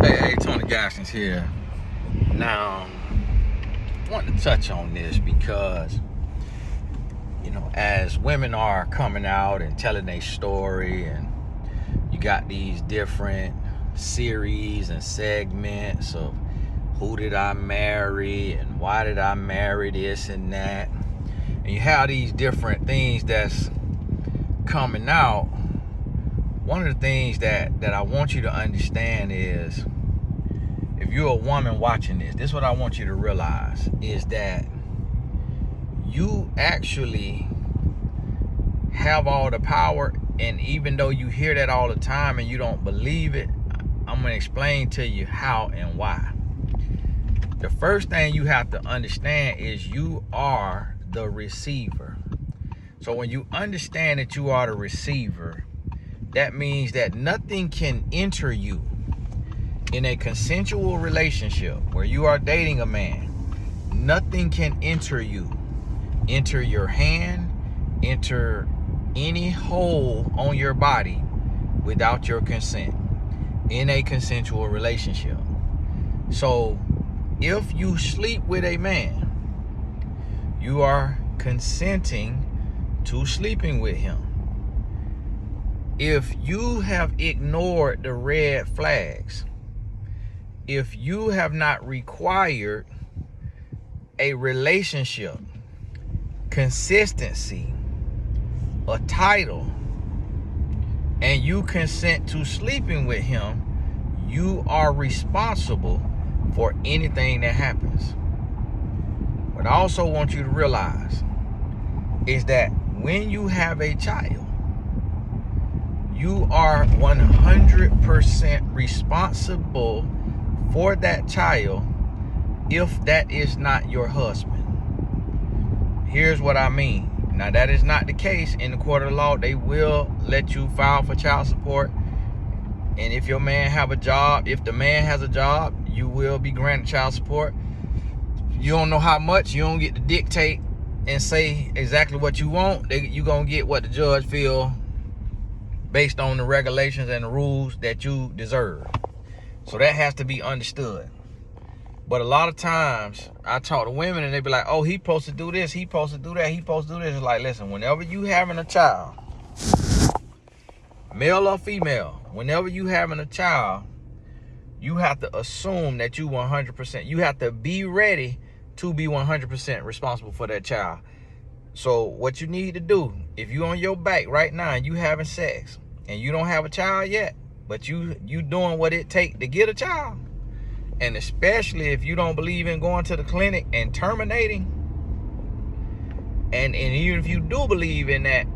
Hey, Tony Gaskins here. Now, I want to touch on this because, as women are coming out and telling their story, and you got these different series and segments of who did I marry and why did I marry this and that, and you have these different things that's coming out. One of the things that I want you to understand is, if you're a woman watching this is what I want you to realize, is that you actually have all the power. And even though you hear that all the time and you don't believe it, I'm going to explain to you how and why. The first thing you have to understand is you are the receiver. So when you understand that you are the receiver, that means that nothing can enter you in a consensual relationship where you are dating a man. Nothing can enter you, enter your hand, enter any hole on your body without your consent in a consensual relationship. So if you sleep with a man, you are consenting to sleeping with him. If you have ignored the red flags, if you have not required a relationship, consistency, a title, and you consent to sleeping with him, you are responsible for anything that happens. What I also want you to realize is that when you have a child, you are 100% responsible for that child if that is not your husband. Here's what I mean. Now, that is not the case in the court of law. They will let you file for child support. And if your man have a job, if the man has a job, you will be granted child support. You don't know how much, you don't get to dictate and say exactly what you want. You're going to get what the judge feel based on the regulations and the rules that you deserve. So that has to be understood. But a lot of times I talk to women and they be like, oh, he supposed to do this, he supposed to do that, he supposed to do this. It's like, listen, whenever you having a child, male or female, whenever you having a child, you have to assume that you 100%, you have to be ready to be 100% responsible for that child. So what you need to do, if you on your back right now and you having sex and you don't have a child yet, but you doing what it take to get a child, and especially if you don't believe in going to the clinic and terminating, and even if you do believe in that,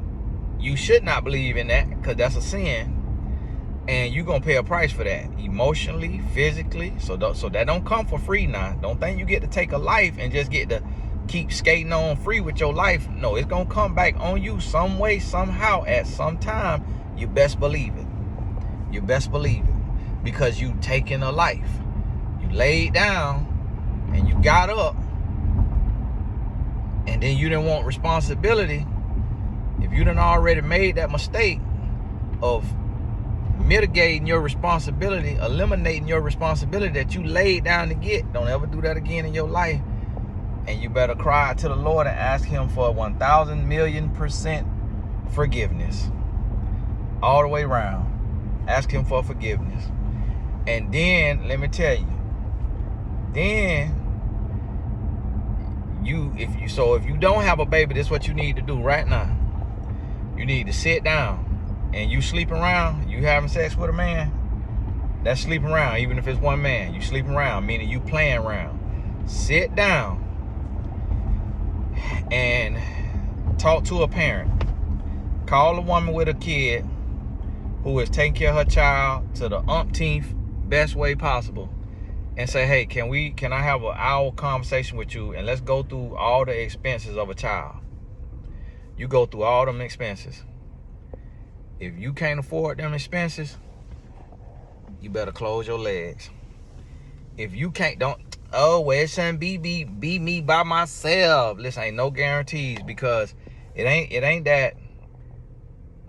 you should not believe in that, because that's a sin, and you're gonna pay a price for that, emotionally, physically. So that don't come for free. Now, don't think you get to take a life and just get to keep skating on free with your life. No, it's gonna come back on you some way, somehow, at some time. You best believe it. You best believe it, because you taking a life. You laid down and you got up, and then you didn't want responsibility. If you done already made that mistake of mitigating your responsibility, eliminating your responsibility that you laid down to get, don't ever do that again in your life. And you better cry to the Lord and ask him for 1,000,000,000% forgiveness. All the way around. Ask him for forgiveness. And then, let me tell you, then if you don't have a baby, this is what you need to do right now. You need to sit down, and you sleeping around, you having sex with a man, that's sleeping around. Even if it's one man, you sleeping around, meaning you playing around. Sit down and talk to a parent. Call a woman with a kid who is taking care of her child to the umpteenth best way possible, and say, hey, can I have an hour conversation with you, and let's go through all the expenses of a child. You go through all them expenses. If you can't afford them expenses, you better close your legs. If you can't, well, it shouldn't be me by myself. Listen, ain't no guarantees, because it ain't that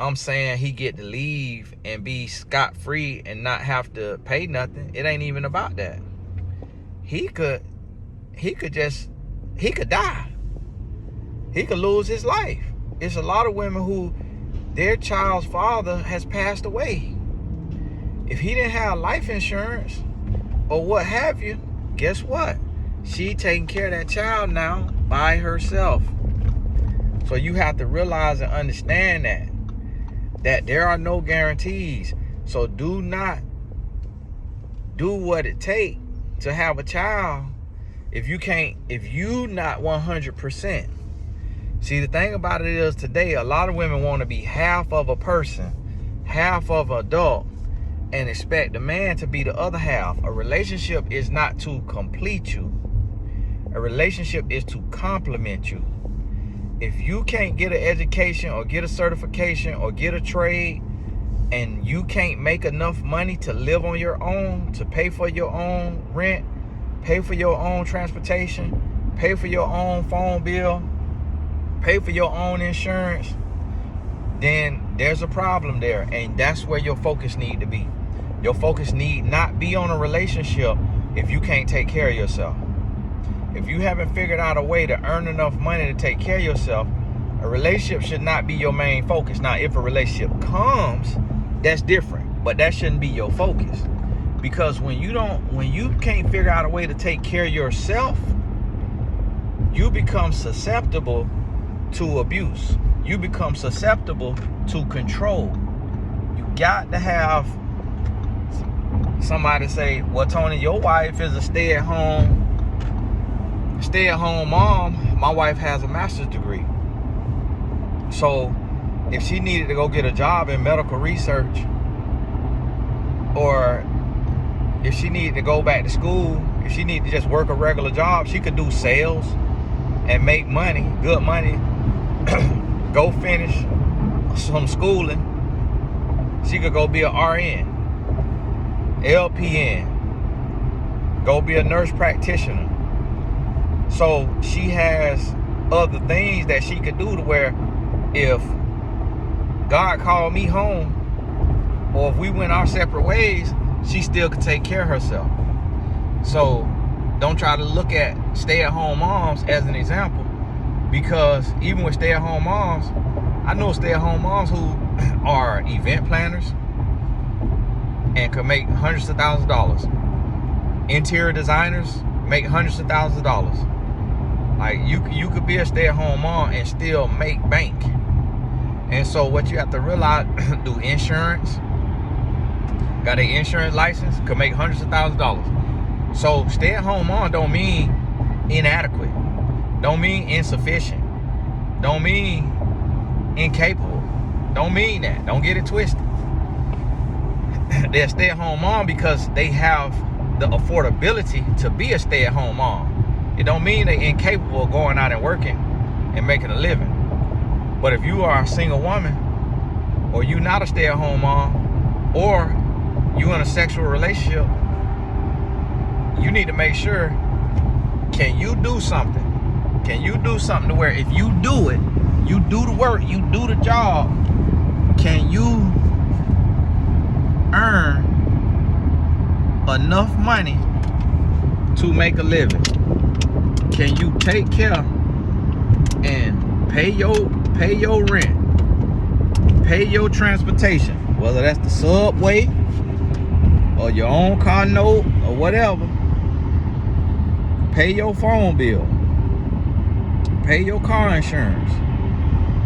I'm saying he get to leave and be scot-free and not have to pay nothing. It ain't even about that. He could die. He could lose his life. It's a lot of women who their child's father has passed away. If he didn't have life insurance or what have you, guess what? She taking care of that child now by herself. So you have to realize and understand that there are no guarantees. So do not do what it takes to have a child if you not 100%. See, the thing about it is today, a lot of women want to be half of a person, half of an adult, and expect the man to be the other half. A relationship is not to complete you. A relationship is to complement you. If you can't get an education or get a certification or get a trade, and you can't make enough money to live on your own, to pay for your own rent, pay for your own transportation, pay for your own phone bill, pay for your own insurance, then there's a problem there. And that's where your focus need to be. Your focus need not be on a relationship if you can't take care of yourself. If you haven't figured out a way to earn enough money to take care of yourself, a relationship should not be your main focus. Now, if a relationship comes, that's different, but that shouldn't be your focus. Because when you can't figure out a way to take care of yourself, you become susceptible to abuse. You become susceptible to control. You got to have somebody say, well, Tony, your wife is a stay-at-home mom. My wife has a master's degree. So if she needed to go get a job in medical research, or if she needed to go back to school, if she needed to just work a regular job, she could do sales and make money, good money, go finish some schooling. She could go be an RN, LPN, go be a nurse practitioner. So she has other things that she could do to where if God called me home, or if we went our separate ways, she still could take care of herself. So don't try to look at stay-at-home moms as an example, because even with stay-at-home moms, I know stay-at-home moms who are event planners and could make hundreds of thousands of dollars. Interior designers make hundreds of thousands of dollars. Like you could be a stay-at-home mom and still make bank. And so what you have to realize, do insurance, got an insurance license, could make hundreds of thousands of dollars. So stay-at-home mom don't mean inadequate, don't mean insufficient, don't mean incapable, don't mean that. Don't get it twisted. They're a stay-at-home mom because they have the affordability to be a stay-at-home mom. It don't mean they're incapable of going out and working and making a living. But if you are a single woman, or you not a stay-at-home mom, or you in a sexual relationship, you need to make sure, can you do something? Can you do something to where if you do it, you do the work, you do the job, can you earn enough money to make a living? Can you take care and pay your rent, pay your transportation, whether that's the subway or your own car note or whatever, pay your phone bill, pay your car insurance,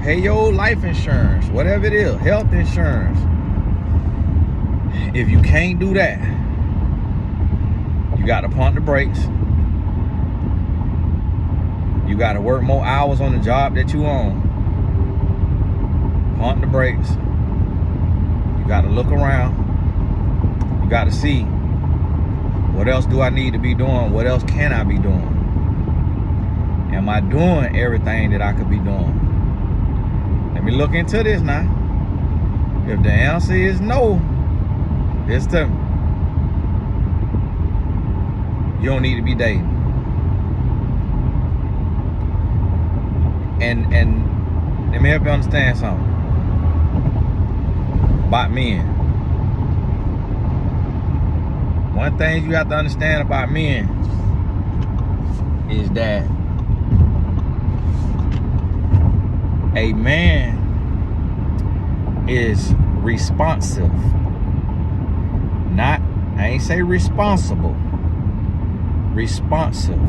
pay your life insurance, whatever it is, health insurance. If you can't do that, you got to pump the brakes. You got to work more hours on the job that you own. Pump the brakes. You got to look around. You got to see, what else do I need to be doing? What else can I be doing? Am I doing everything that I could be doing? Let me look into this now. If the answer is no, it's to you don't need to be dating. And let me help you understand something. about men. One thing you have to understand about men is that a man is responsive. Not, I ain't say responsible. Responsive.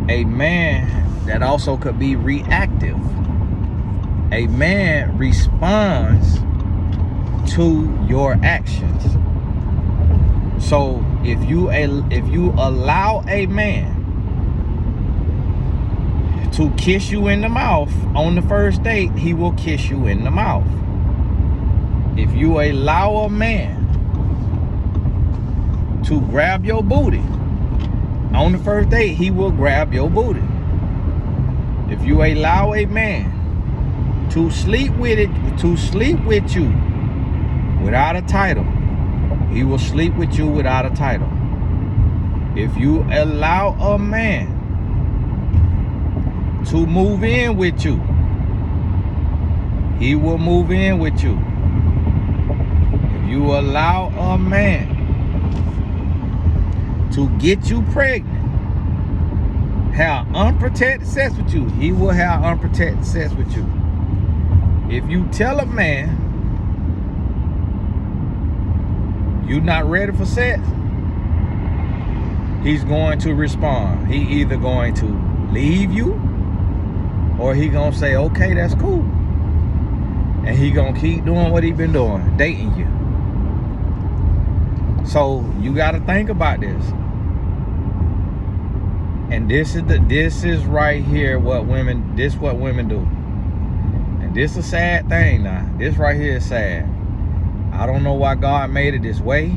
A man that also could be reactive. A man responds to your actions. So if you allow a man to kiss you in the mouth on the first date, he will kiss you in the mouth. If you allow a man to grab your booty on the first date, he will grab your booty. If you allow a man to sleep with you without a title, he will sleep with you without a title. If you allow a man to move in with you, he will move in with you. If you allow a man to get you pregnant, have unprotected sex with you, he will have unprotected sex with you. If you tell a man you're not ready for sex, he's going to respond. He either going to leave you, or he gonna say, okay, that's cool. And he gonna keep doing what he been doing, dating you. So you gotta think about this. And this is right here what women do. And this is a sad thing now. This right here is sad. I don't know why God made it this way.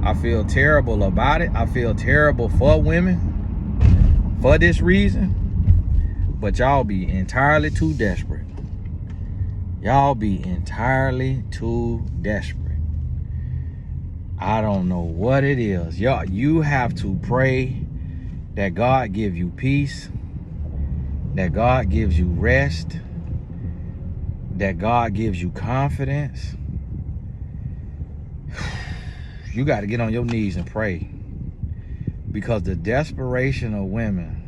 I feel terrible about it. I feel terrible for women for this reason. But y'all be entirely too desperate. Y'all be entirely too desperate. I don't know what it is. Y'all, you have to pray that God give you peace, that God gives you rest, that God gives you confidence. You got to get on your knees and pray, because the desperation of women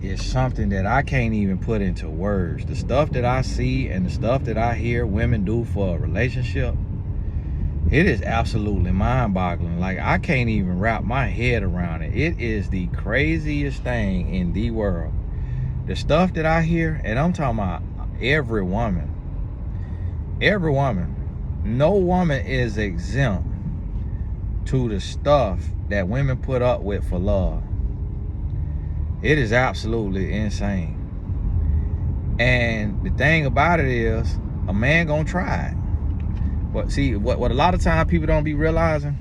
is something that I can't even put into words. The stuff that I see and the stuff that I hear women do for a relationship, it is absolutely mind-boggling. Like, I can't even wrap my head around it. It is the craziest thing in the world. The stuff that I hear, and I'm talking about every woman. Every woman. No woman is exempt to the stuff that women put up with for love. It is absolutely insane. And the thing about it is, a man gonna try it. But see, what a lot of times people don't be realizing,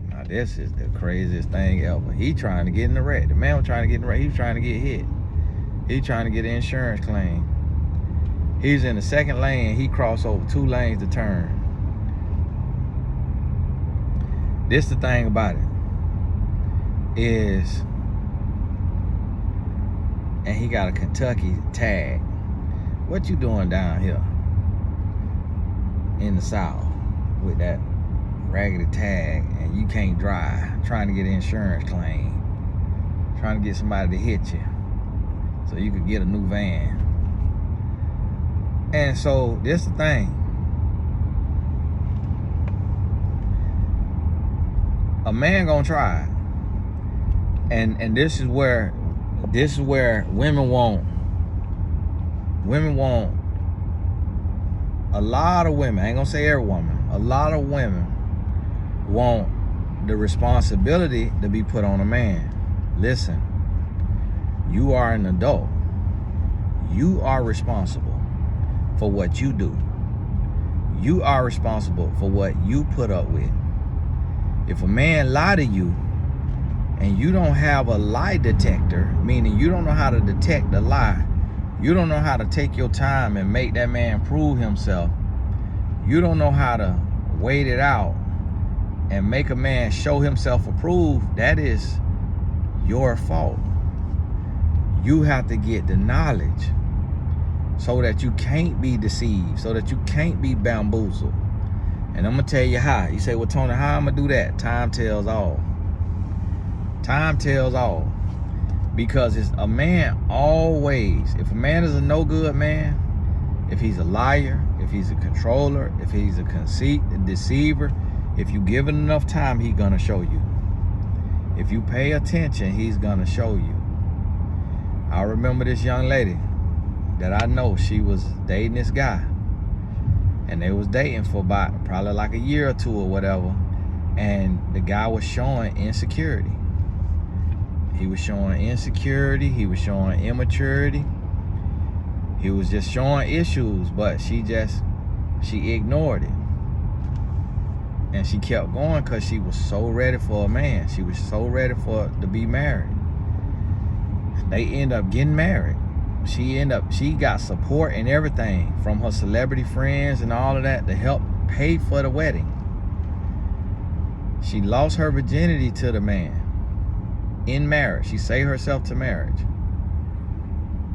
now this is the craziest thing ever. He trying to get in the wreck. The man was trying to get in the wreck. He was trying to get hit. He trying to get an insurance claim. He's in the second lane. He crossed over 2 lanes to turn. This the thing about it is, and he got a Kentucky tag. What you doing down here in the South with that raggedy tag, and you can't drive, trying to get an insurance claim, trying to get somebody to hit you so you could get a new van? And so this the thing. A man gonna try. And this is where women want a lot of women, I ain't gonna say every woman, a lot of women want the responsibility to be put on a man. Listen, you are an adult. You are responsible for what you do. You are responsible for what you put up with. If a man lie to you and you don't have a lie detector, meaning you don't know how to detect a lie, you don't know how to take your time and make that man prove himself, you don't know how to wait it out and make a man show himself approved, that is your fault. You have to get the knowledge so that you can't be deceived, so that you can't be bamboozled. And I'm gonna tell you how. You say, well, Tony, how I'm gonna do that? Time tells all. Time tells all. Because it's a man always, if a man is a no good man, if he's a liar, if he's a controller, if he's a deceiver, if you give it enough time, he's gonna show you. If you pay attention, he's gonna show you. I remember this young lady that I know, she was dating this guy. And they was dating for about probably like a year or two or whatever. And the guy was showing insecurity. He was showing insecurity. He was showing immaturity. He was just showing issues, but she ignored it. And she kept going because she was so ready for a man. She was so ready to be married. They end up getting married. She got support and everything from her celebrity friends and all of that to help pay for the wedding. She lost her virginity to the man in marriage. She saved herself to marriage.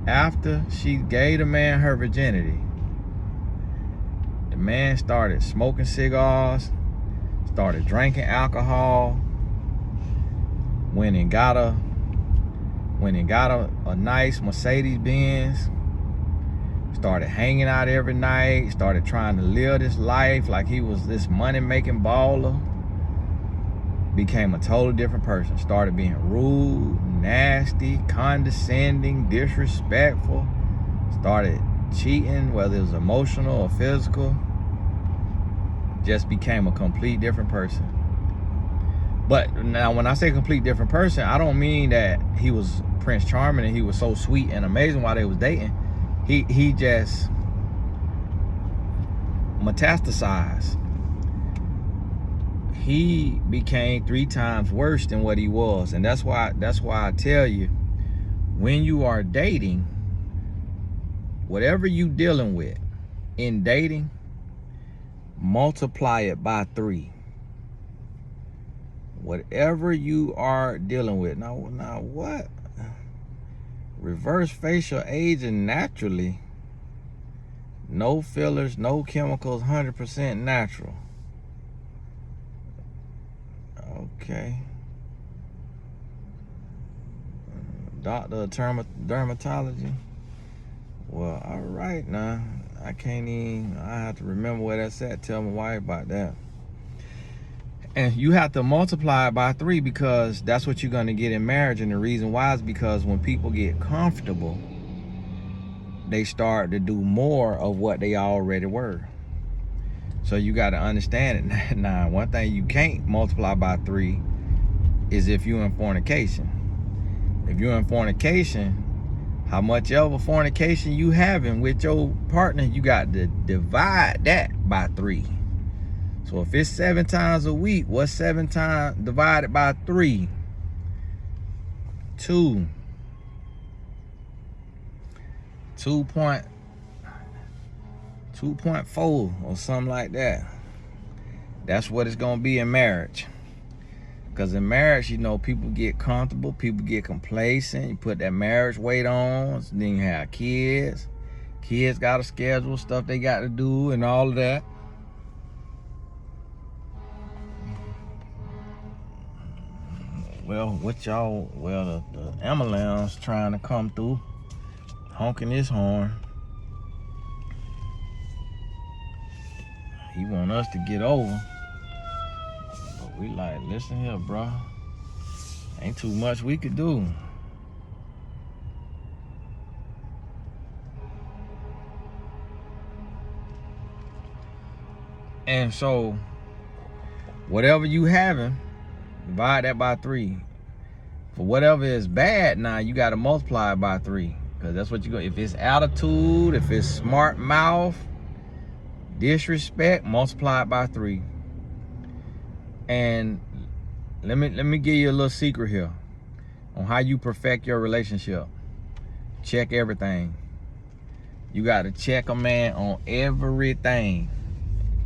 After she gave the man her virginity, the man started smoking cigars, started drinking alcohol, went and got a nice Mercedes Benz, started hanging out every night, started trying to live this life like he was this money-making baller, became a totally different person, started being rude, nasty, condescending, disrespectful, started cheating, whether it was emotional or physical, just became a complete different person. But now when I say complete different person, I don't mean that he was Prince Charming and he was so sweet and amazing while they was dating. He just metastasized. He became 3 times worse than what he was. And that's why I tell you, when you are dating, whatever you dealing with in dating, multiply it by 3. Whatever you are dealing with. Now what? Reverse facial aging naturally. No fillers, no chemicals, 100% natural. Okay. Doctor of dermatology. Well, all right now. I have to remember where that's at. Tell my wife about that. And you have to multiply it by 3 because that's what you're going to get in marriage. And the reason why is because when people get comfortable, they start to do more of what they already were. So you got to understand it. Now, one thing you can't multiply by 3 is if you're in fornication. If you're in fornication, how much ever fornication you having with your partner, you got to divide that by 3. So if it's 7 times a week, what's 7 times divided by 3? 2. 2.4 or something like that. That's what it's gonna be in marriage. Because in marriage, you know, people get comfortable, people get complacent. You put that marriage weight on, then you have kids. Kids got a schedule, stuff they got to do, and all of that. Well, the ambulance trying to come through, honking his horn. He want us to get over. But we like, listen here, bro. Ain't too much we could do. And so, whatever you having, divide that by 3. For whatever is bad, now you got to multiply it by 3, because that's what you go. If it's attitude, if it's smart mouth, disrespect, multiply it by 3. And let me give you a little secret here on how you perfect your relationship. Check everything. You got to check a man on everything.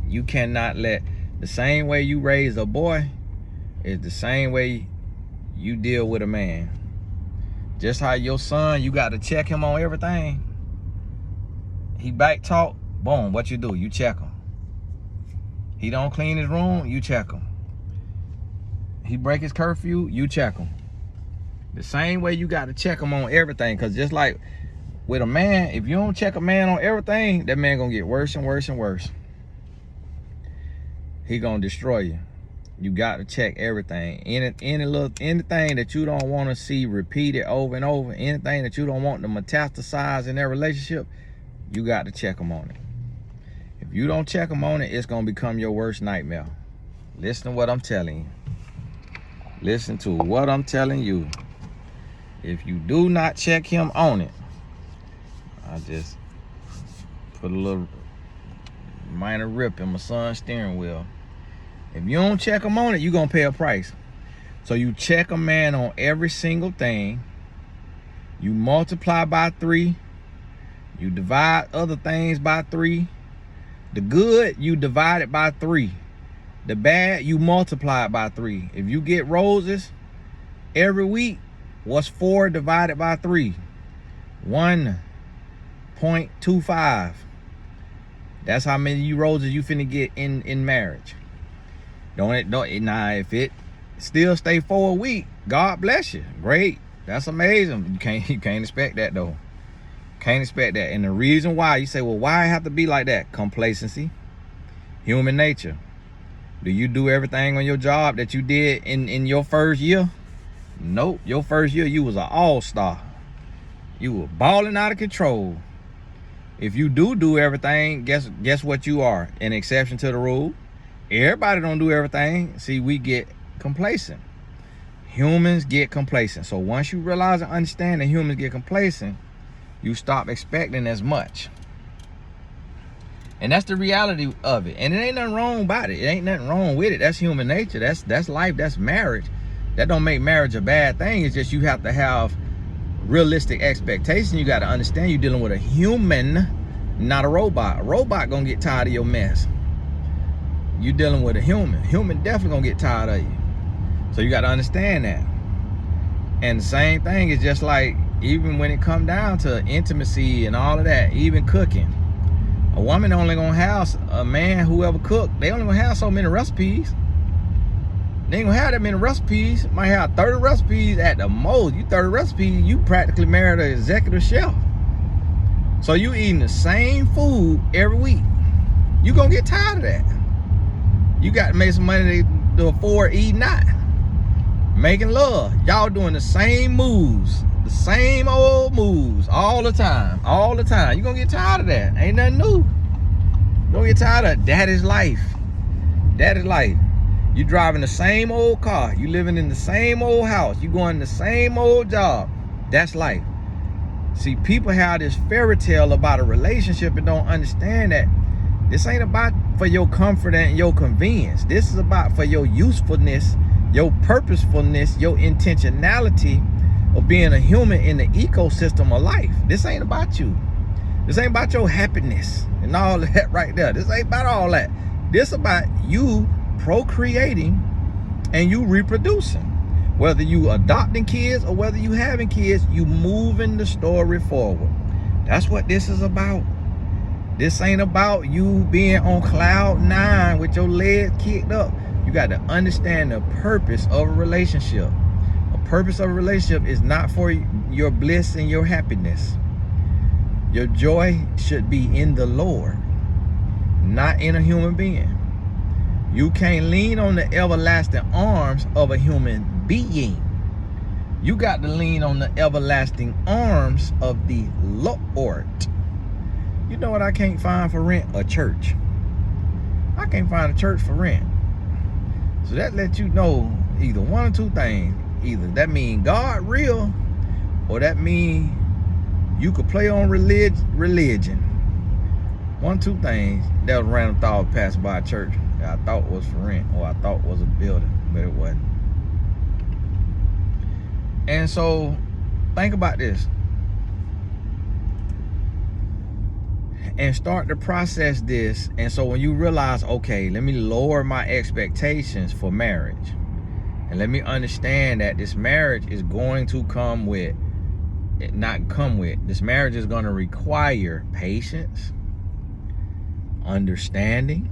You cannot let the same way you raise a boy is the same way you deal with a man. Just how your son, you got to check him on everything. He back talk, boom, what you do? You check him. He don't clean his room, you check him. He break his curfew, you check him. The same way you got to check him on everything, because just like with a man, if you don't check a man on everything, that man gonna get worse and worse and worse. He gonna destroy you. You got to check everything. Anything that you don't want to see repeated over and over, anything that you don't want to metastasize in their relationship, you got to check them on it. If you don't check them on it, it's gonna become your worst nightmare. Listen to what I'm telling you. Listen to what I'm telling you. If you do not check him on it, I just put a little minor rip in my son's steering wheel. If you don't check him on it, you're going to pay a price. So you check a man on every single thing. You multiply by 3. You divide other things by 3. The good, you divide it by 3. The bad, you multiply it by 3. If you get roses every week, what's 4 divided by 3? 1.25. That's how many roses you finna get in marriage. Now if it still stay 4 a week, God bless you. Great. That's amazing. You can't expect that though. Can't expect that. And the reason why, you say, well, why it have to be like that? Complacency. Human nature. Do you do everything on your job that you did in your first year? Nope. Your first year, you was an all-star. You were balling out of control. If you do everything, guess what you are? An exception to the rule. Everybody don't do everything. See, we get complacent. Humans get complacent. So once you realize and understand that humans get complacent, you stop expecting as much. And that's the reality of it. And it ain't nothing wrong about it. It ain't nothing wrong with it. That's human nature. That's life. That's marriage. That don't make marriage a bad thing. It's just you have to have realistic expectation. You got to understand you're dealing with a human, not a robot. A robot gonna get tired of your mess. You dealing with a human. Human definitely gonna get tired of you. So you got to understand that. And the same thing is just like, even when it come down to intimacy and all of that, even cooking. A woman only gonna have a man, whoever cook, they only gonna have so many recipes. They ain't gonna have that many recipes. Might have 30 recipes at the most. You 30 recipes, you practically married an executive chef. So you eating the same food every week. You gonna get tired of that. You got to make some money to afford eating that. Making love. Y'all doing the same moves. The same old moves all the time. All the time. You gonna get tired of that. Ain't nothing new. You gonna get tired of it. That is life. That is life. You driving the same old car. You living in the same old house. You going the same old job. That's life. See, people have this fairy tale about a relationship and don't understand that this ain't about for your comfort and your convenience. This is about for your usefulness, your purposefulness, your intentionality of being a human in the ecosystem of life. This ain't about you. This ain't about your happiness and all that right there. This ain't about all that. This about you procreating and you reproducing. Whether you adopting kids or whether you having kids, you moving the story forward. That's what this is about. This ain't about you being on cloud 9 with your legs kicked up. You got to understand the purpose of a relationship. A purpose of a relationship is not for your bliss and your happiness. Your joy should be in the Lord, not in a human being. You can't lean on the everlasting arms of a human being. You got to lean on the everlasting arms of the Lord. You know what I can't find for rent? A church. I can't find a church for rent. So that lets you know either one or two things. Either that mean God real, or that mean you could play on religion. One, two things. That was a random thought passing by a church that I thought was for rent, or I thought was a building, but it wasn't. And so think about this. And start to process this. And so when you realize, okay, let me lower my expectations for marriage, and let me understand that this marriage is going to come with not come with. This marriage is going to require patience, understanding,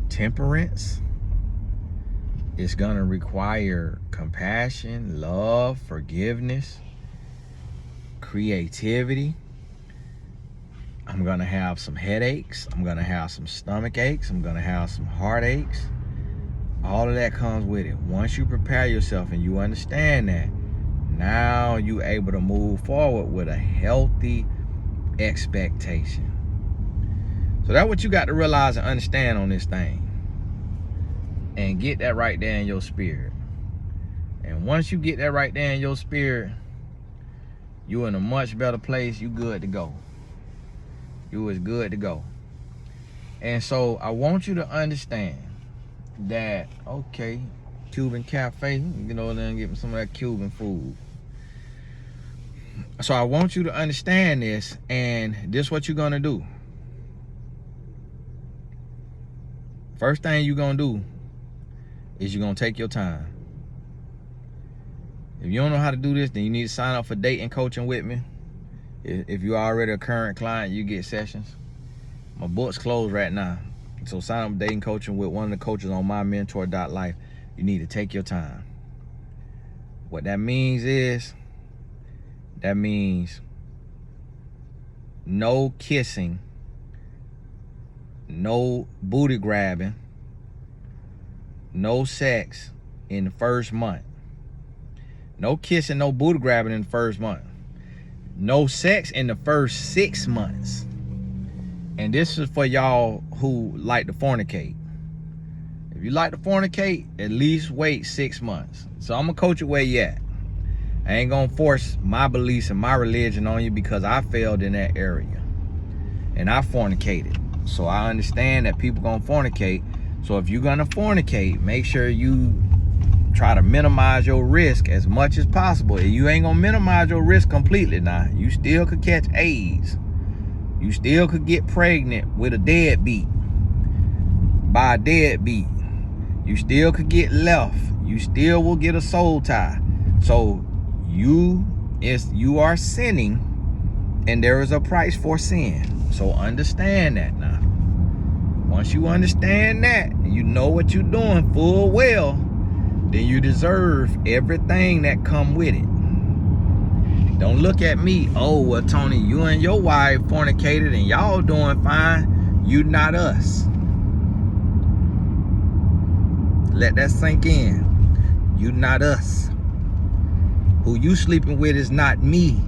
temperance. It's going to require compassion, love, forgiveness, creativity. I'm going to have some headaches. I'm going to have some stomach aches. I'm going to have some heartaches. All of that comes with it. Once you prepare yourself and you understand that, now you're able to move forward with a healthy expectation. So that's what you got to realize and understand on this thing. And get that right there in your spirit. And once you get that right there in your spirit, you're in a much better place. You good to go. You is good to go. And so I want you to understand that, okay, Cuban cafe, you know, then get me some of that Cuban food. So I want you to understand this, and this is what you're gonna do. First thing you're gonna do is you're gonna take your time. If you don't know how to do this, then you need to sign up for dating coaching with me. If you're already a current client, you get sessions. My book's closed right now. So sign up for dating coaching with one of the coaches on mymentor.life. You need to take your time. What that means is, that means no kissing, no booty grabbing, no sex in the first month. No kissing, no booty grabbing in the first month. No sex in the first 6 months. And this is for y'all who like to fornicate. If you like to fornicate, at least wait 6 months. So I'm gonna coach you where you at. I ain't gonna force my beliefs and my religion on you, because I failed in that area. And I fornicated. So I understand that people gonna fornicate. So if you're gonna fornicate, make sure you try to minimize your risk as much as possible. You ain't gonna minimize your risk completely now. You still could catch AIDS. You still could get pregnant with a deadbeat, by a deadbeat. You still could get left. You still will get a soul tie. So you are sinning, and there is a price for sin. So understand that now. Once you understand that, you know what you're doing full well, then you deserve everything that come with it. Don't look at me, oh, well, Tony, you and your wife fornicated and y'all doing fine. You not us. Let that sink in. You not us. Who you sleeping with is not me.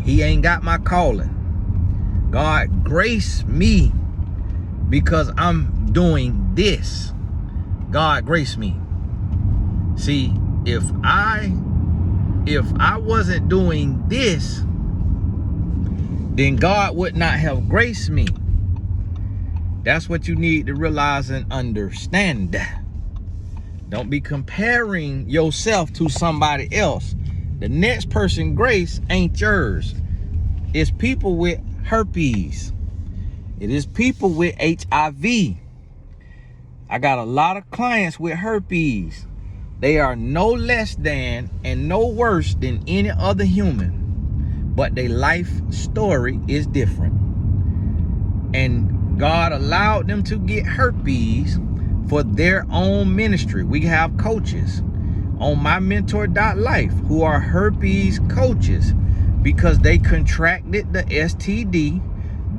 He ain't got my calling. God grace me because I'm doing this. God grace me. See, if I wasn't doing this, then God would not have graced me. That's what you need to realize and understand. Don't be comparing yourself to somebody else. The next person grace ain't yours. It's people with herpes. It is people with HIV. I got a lot of clients with herpes. They are no less than and no worse than any other human, but their life story is different. And God allowed them to get herpes for their own ministry. We have coaches on mymentor.life who are herpes coaches because they contracted the STD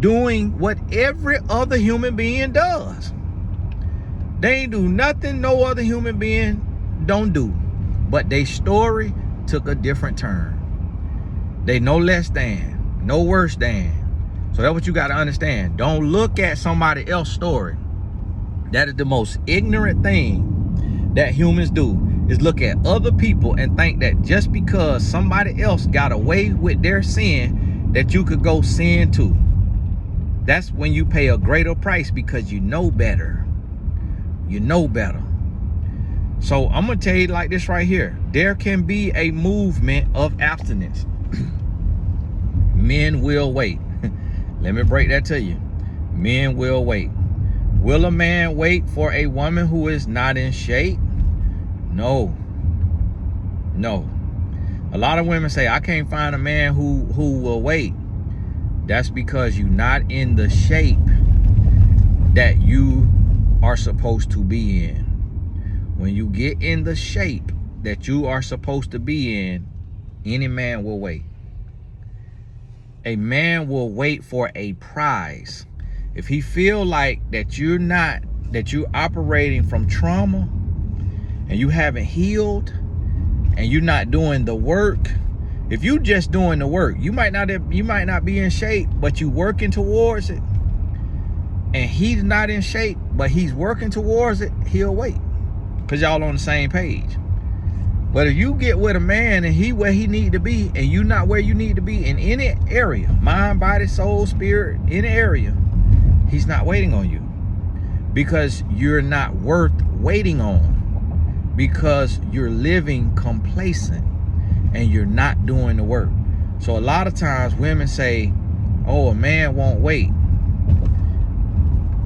doing what every other human being does. They ain't do nothing no other human being don't do, but their story took a different turn. They no less than, no worse than. So that's what you got to understand. Don't look at somebody else's story. That is the most ignorant thing that humans do, is look at other people and think that just because somebody else got away with their sin, that you could go sin too. That's when you pay a greater price, because you know better. You know better. So I'm gonna tell you like this right here. There can be a movement of abstinence. Men will wait. Let me break that to you. Men will wait. Will a man wait for a woman who is not in shape? No. No. A lot of women say, I can't find a man who will wait. That's because you're not in the shape that you are supposed to be in. When you get in the shape that you are supposed to be in, any man will wait. A man will wait for a prize. If he feel like that you're operating from trauma and you haven't healed and you're not doing the work, if you just doing the work, you might not be in shape, but you working towards it, and he's not in shape, but he's working towards it, he'll wait, because y'all on the same page. But if you get with a man and he where he need to be and you not where you need to be in any area, mind, body, soul, spirit, any area, he's not waiting on you, because you're not worth waiting on, because you're living complacent and you're not doing the work. So a lot of times women say, oh, a man won't wait.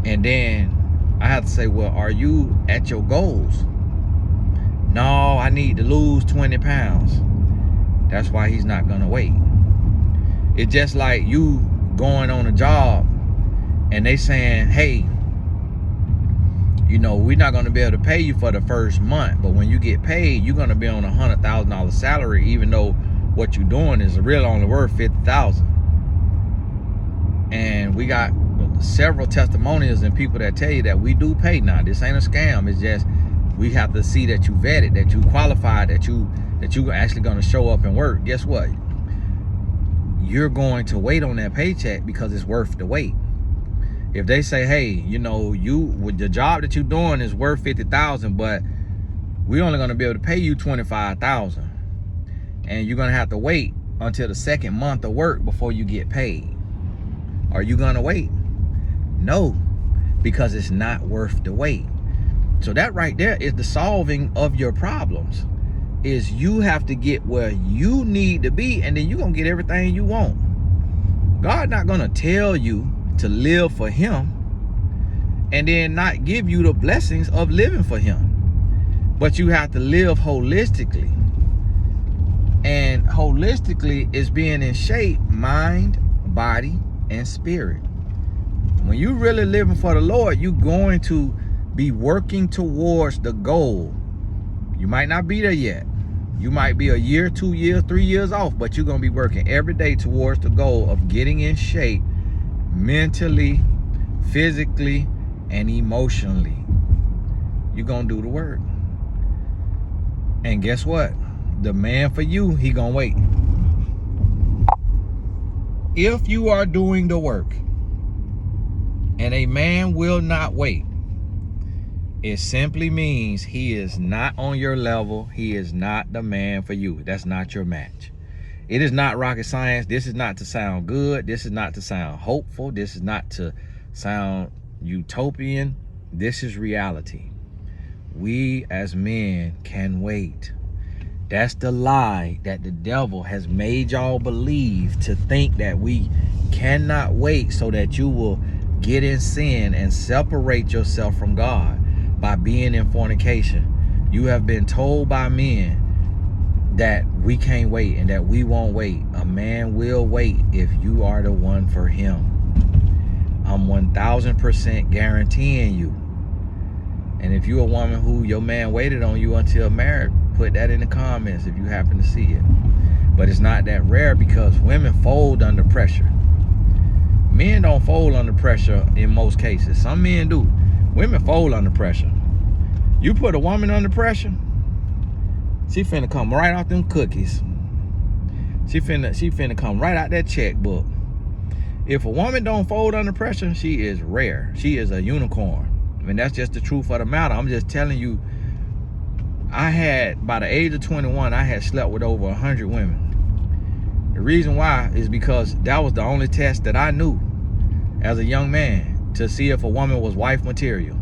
And then I have to say, well, are you at your goals? No, I need to lose 20 pounds. That's why he's not gonna wait. It's just like you going on a job and they saying, hey, you know, we're not gonna be able to pay you for the first month, but when you get paid, you're gonna be on $100,000 salary, even though what you're doing is really only worth $50,000. And we got several testimonials and people that tell you that we do pay now. This ain't a scam. It's just we have to see that you vetted, that you qualified, that you actually going to show up and work. Guess what? You're going to wait on that paycheck because it's worth the wait. If they say, hey, you know, with the job that you're doing is worth $50,000, but we're only going to be able to pay you $25,000, and you're going to have to wait until the second month of work before you get paid. Are you going to wait? No, because it's not worth the wait. So that right there is the solving of your problems. Is you have to get where you need to be, and then you're going to get everything you want. God not going to tell you to live for him and then not give you the blessings of living for him. But you have to live holistically. And holistically is being in shape, mind, body, and spirit. When you really living for the Lord, you're going to be working towards the goal. You might not be there yet. You might be a year, 2 years, 3 years off, but you're going to be working every day towards the goal of getting in shape mentally, physically, and emotionally. You're going to do the work. And guess what? The man for you, he going to wait. If you are doing the work and a man will not wait, it simply means he is not on your level. He is not the man for you. That's not your match. It is not rocket science. This is not to sound good. This is not to sound hopeful. This is not to sound utopian. This is reality. We as men can wait. That's the lie that the devil has made y'all believe, to think that we cannot wait so that you will get in sin and separate yourself from God by being in fornication. You have been told by men that we can't wait and that we won't wait. A man will wait if you are the one for him. I'm 1000% guaranteeing you. And if you're a woman who your man waited on you until married, put that in the comments if you happen to see it. But it's not that rare, because women fold under pressure. Men don't fold under pressure in most cases. Some men do. Women fold under pressure. You put a woman under pressure, she finna come right out them cookies. She finna come right out that checkbook. If a woman don't fold under pressure, she is rare. She is a unicorn. I mean, that's just the truth of the matter. I'm just telling you, by the age of 21, I had slept with over 100 women. The reason why is because that was the only test that I knew as a young man to see if a woman was wife material.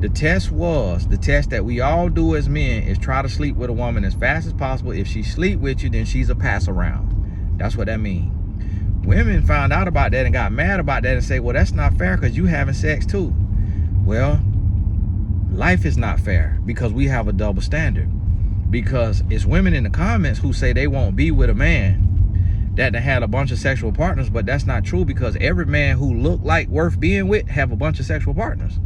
The test that we all do as men is try to sleep with a woman as fast as possible. If she sleep with you, then she's a pass around. That's what that means. Women found out about that and got mad about that and say, well, that's not fair because you having sex too. Well, life is not fair because we have a double standard. because it's women in the comments who say they won't be with a man that had a bunch of sexual partners, but that's not true, because every man who look like worth being with have a bunch of sexual partners,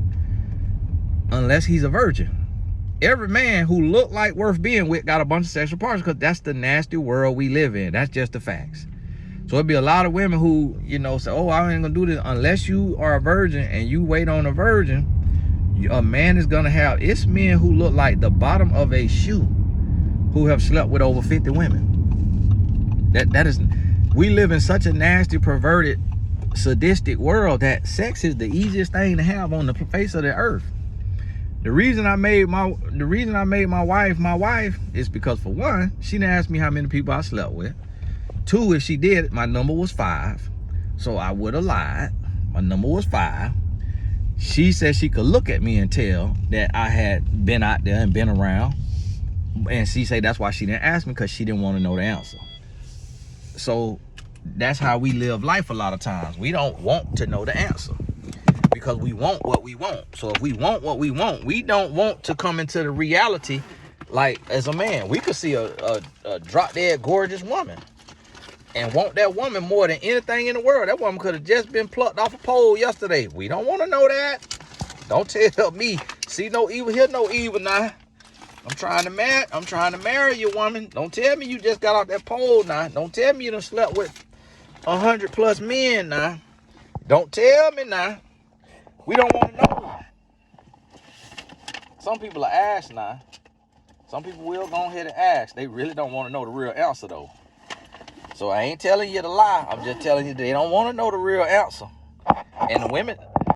unless he's a virgin. Every man who look like worth being with got a bunch of sexual partners, because that's the nasty world we live in. That's just the facts. So it'd be a lot of women who, you know, say, oh, I ain't gonna do this. Unless you are a virgin and you wait on a virgin, a man is gonna have, it's men who look like the bottom of a shoe who have slept with over 50 women. That is, we live in such a nasty, perverted, sadistic world that sex is the easiest thing to have on the face of the earth. The reason I made my wife is because, for one, she didn't ask me how many people I slept with. Two, if she did, my number was 5. So I would have lied. My number was 5. She said she could look at me and tell that I had been out there and been around. And she said that's why she didn't ask me, because she didn't want to know the answer. So that's how we live life a lot of times. We don't want to know the answer, because we want what we want. So if we want what we want, we don't want to come into the reality. Like, as a man, we could see a drop-dead gorgeous woman and want that woman more than anything in the world. That woman could have just been plucked off a pole yesterday. We don't want to know that. Don't tell me, see no evil, hear no evil now. I'm trying to marry you, woman. Don't tell me you just got off that pole now. Don't tell me you done slept with 100+ men now. Don't tell me now. We don't want to know. Some people are asked now. Some people will go ahead and ask. They really don't want to know the real answer, though. So I ain't telling you to lie. I'm just telling you they don't want to know the real answer. And the women,